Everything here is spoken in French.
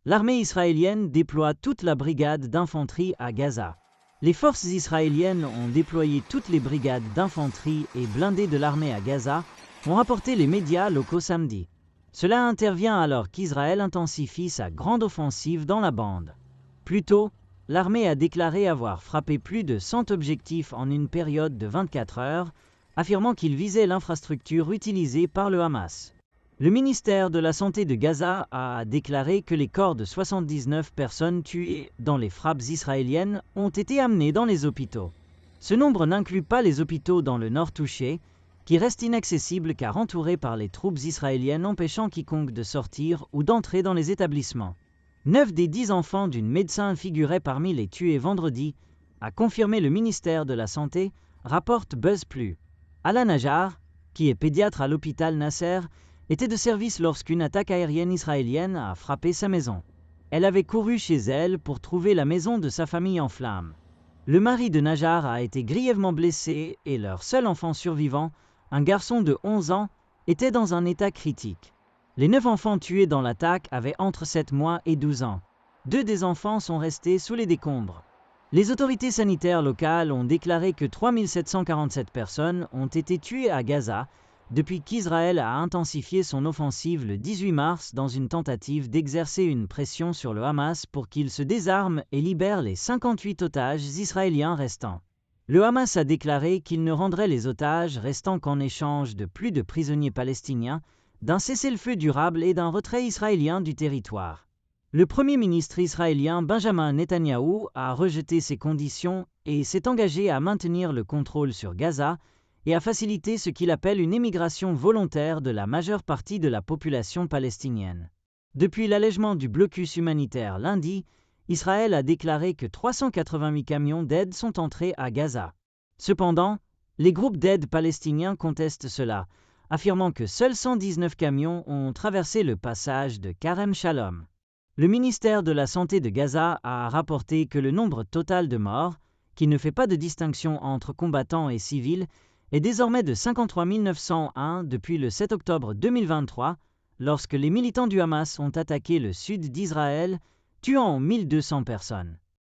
l'armée israélienne déploie toute la brigade d'infanterie à Gaza. Les forces israéliennes ont déployé toutes les brigades d'infanterie et blindés de l'armée à Gaza, ont rapporté les médias locaux samedi. Cela intervient alors qu'Israël intensifie sa grande offensive dans la bande. Plus tôt, l'armée a déclaré avoir frappé plus de 100 objectifs en une période de 24 heures, affirmant qu'il visait l'infrastructure utilisée par le Hamas. Le ministère de la Santé de Gaza a déclaré que les corps de 79 personnes tuées dans les frappes israéliennes ont été amenés dans les hôpitaux. Ce nombre n'inclut pas les hôpitaux dans le nord touché, qui restent inaccessibles car entourés par les troupes israéliennes empêchant quiconque de sortir ou d'entrer dans les établissements. 9 des 10 enfants d'une médecin figuraient parmi les tués vendredi, a confirmé le ministère de la Santé, rapporte BuzzPlus. Ala Najjar, qui est pédiatre à l'hôpital Nasser, était de service lorsqu'une attaque aérienne israélienne a frappé sa maison. Elle avait couru chez elle pour trouver la maison de sa famille en flammes. Le mari de Najjar a été grièvement blessé et leur seul enfant survivant, un garçon de 11 ans, était dans un état critique. Les 9 enfants tués dans l'attaque avaient entre 7 mois et 12 ans. 2 des enfants sont restés sous les décombres. Les autorités sanitaires locales ont déclaré que 3747 personnes ont été tuées à Gaza depuis qu'Israël a intensifié son offensive le 18 mars dans une tentative d'exercer une pression sur le Hamas pour qu'il se désarme et libère les 58 otages israéliens restants. Le Hamas a déclaré qu'il ne rendrait les otages restants qu'en échange de plus de prisonniers palestiniens, d'un cessez-le-feu durable et d'un retrait israélien du territoire. Le Premier ministre israélien Benjamin Netanyahou a rejeté ces conditions et s'est engagé à maintenir le contrôle sur Gaza et à faciliter ce qu'il appelle une émigration volontaire de la majeure partie de la population palestinienne. Depuis l'allègement du blocus humanitaire lundi, Israël a déclaré que 388 camions d'aide sont entrés à Gaza. Cependant, les groupes d'aide palestiniens contestent cela, affirmant que seuls 119 camions ont traversé le passage de Karem Shalom. Le ministère de la Santé de Gaza a rapporté que le nombre total de morts, qui ne fait pas de distinction entre combattants et civils, est désormais de 53 901 depuis le 7 octobre 2023, lorsque les militants du Hamas ont attaqué le sud d'Israël, tuant 1200 personnes.